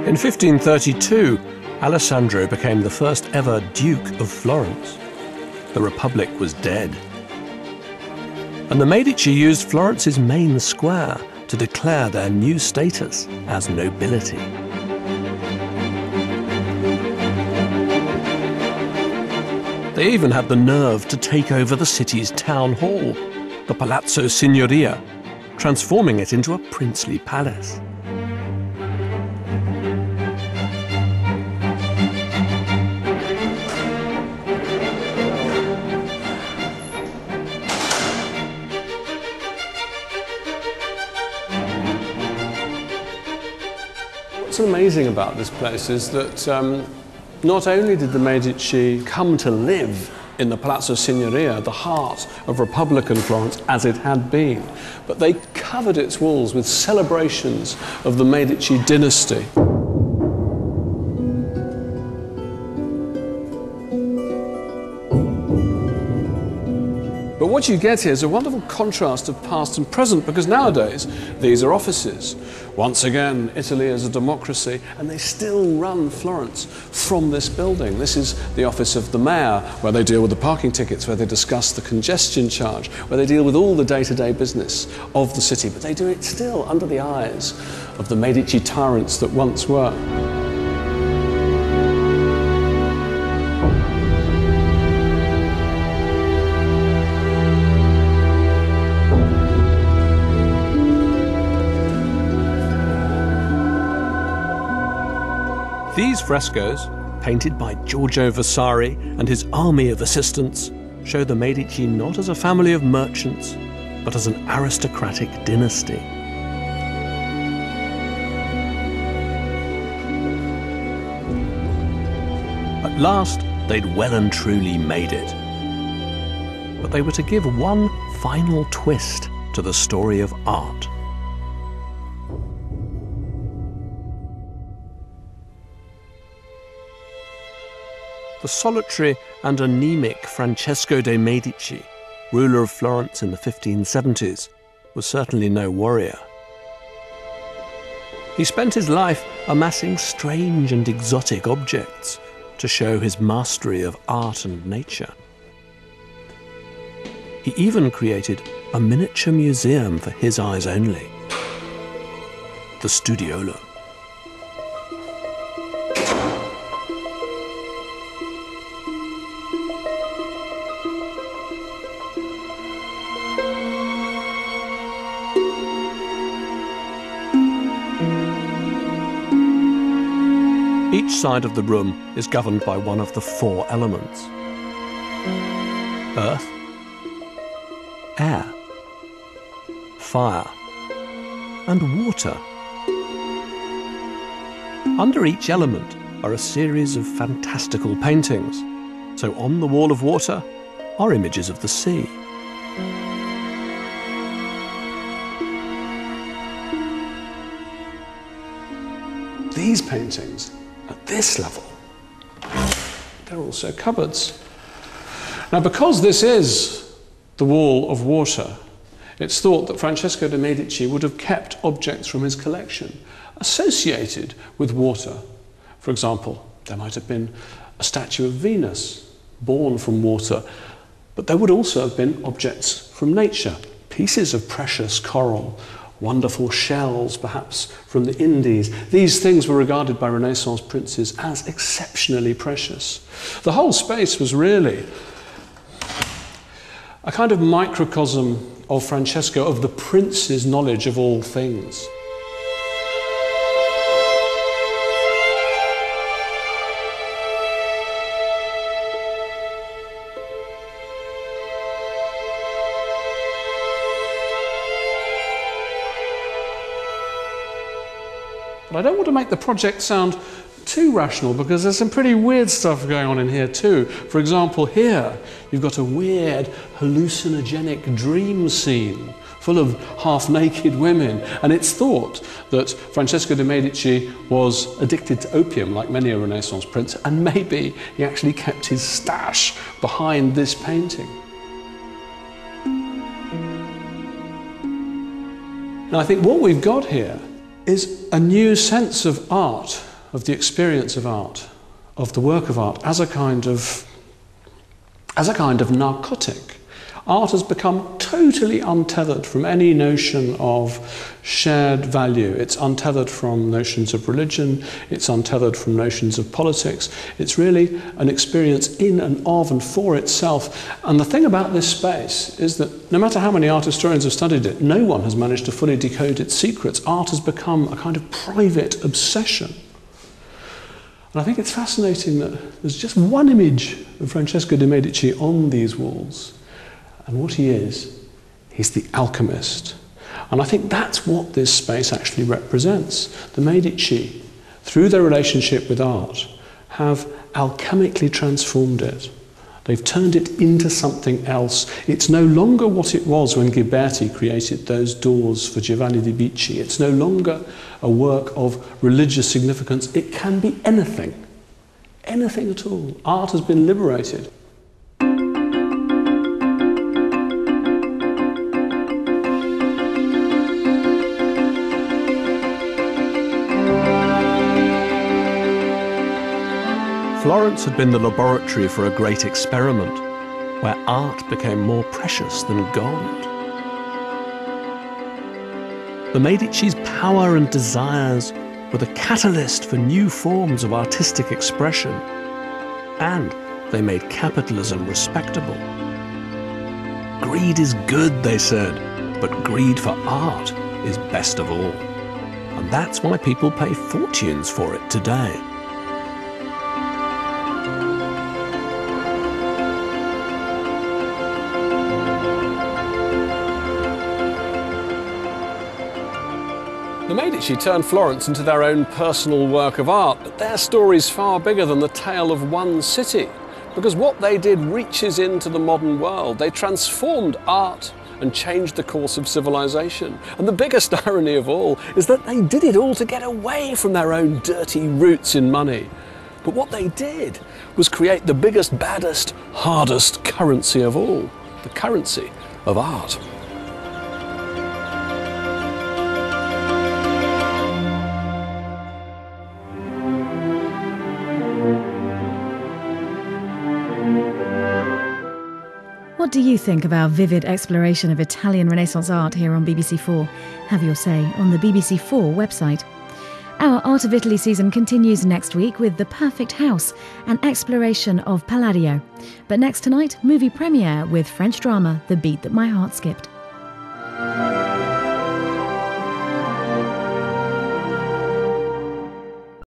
In 1532, Alessandro became the first ever Duke of Florence. The Republic was dead. And the Medici used Florence's main square to declare their new status as nobility. They even had the nerve to take over the city's town hall, the Palazzo Signoria, transforming it into a princely palace. What's amazing about this place is that not only did the Medici come to live in the Palazzo Signoria, the heart of Republican Florence as it had been, but they covered its walls with celebrations of the Medici dynasty. But what you get here is a wonderful contrast of past and present, because nowadays these are offices. Once again, Italy is a democracy, and they still run Florence from this building. This is the office of the mayor, where they deal with the parking tickets, where they discuss the congestion charge, where they deal with all the day-to-day business of the city. But they do it still under the eyes of the Medici tyrants that once were. These frescoes, painted by Giorgio Vasari and his army of assistants, show the Medici not as a family of merchants, but as an aristocratic dynasty. At last, they'd well and truly made it. But they were to give one final twist to the story of art. The solitary and anemic Francesco de' Medici, ruler of Florence in the 1570s, was certainly no warrior. He spent his life amassing strange and exotic objects to show his mastery of art and nature. He even created a miniature museum for his eyes only, the Studiolo. Each side of the room is governed by one of the four elements: earth, air, fire, and water. Under each element are a series of fantastical paintings. So on the wall of water are images of the sea. These paintings, at this level, they're also cupboards. Now, because this is the wall of water, it's thought that Francesco de' Medici would have kept objects from his collection associated with water. For example, there might have been a statue of Venus, born from water, but there would also have been objects from nature, pieces of precious coral, wonderful shells, perhaps from the Indies. These things were regarded by Renaissance princes as exceptionally precious. The whole space was really a kind of microcosm of Francesco, of the prince's knowledge of all things. But I don't want to make the project sound too rational, because there's some pretty weird stuff going on in here too. For example, here you've got a weird hallucinogenic dream scene full of half-naked women, and it's thought that Francesco de' Medici was addicted to opium like many a Renaissance prince, and maybe he actually kept his stash behind this painting. And I think what we've got here is a new sense of art, of the experience of art, of the work of art as a kind of narcotic. Art has become totally untethered from any notion of shared value. It's untethered from notions of religion, it's untethered from notions of politics. It's really an experience in and of and for itself. And the thing about this space is that no matter how many art historians have studied it, no one has managed to fully decode its secrets. Art has become a kind of private obsession. And I think it's fascinating that there's just one image of Francesco de' Medici on these walls. And what he is, he's the alchemist. And I think that's what this space actually represents. The Medici, through their relationship with art, have alchemically transformed it. They've turned it into something else. It's no longer what it was when Ghiberti created those doors for Giovanni di Bicci. It's no longer a work of religious significance. It can be anything. Anything at all. Art has been liberated. Florence had been the laboratory for a great experiment, where art became more precious than gold. The Medici's power and desires were the catalyst for new forms of artistic expression, and they made capitalism respectable. Greed is good, they said, but greed for art is best of all. And that's why people pay fortunes for it today. The Medici turned Florence into their own personal work of art, but their story's far bigger than the tale of one city, because what they did reaches into the modern world. They transformed art and changed the course of civilization. And the biggest irony of all is that they did it all to get away from their own dirty roots in money. But what they did was create the biggest, baddest, hardest currency of all, the currency of art. What do you think of our vivid exploration of Italian Renaissance art here on BBC4? Have your say on the BBC4 website. Our Art of Italy season continues next week with The Perfect House, an exploration of Palladio. But next tonight, movie premiere with French drama The Beat That My Heart Skipped.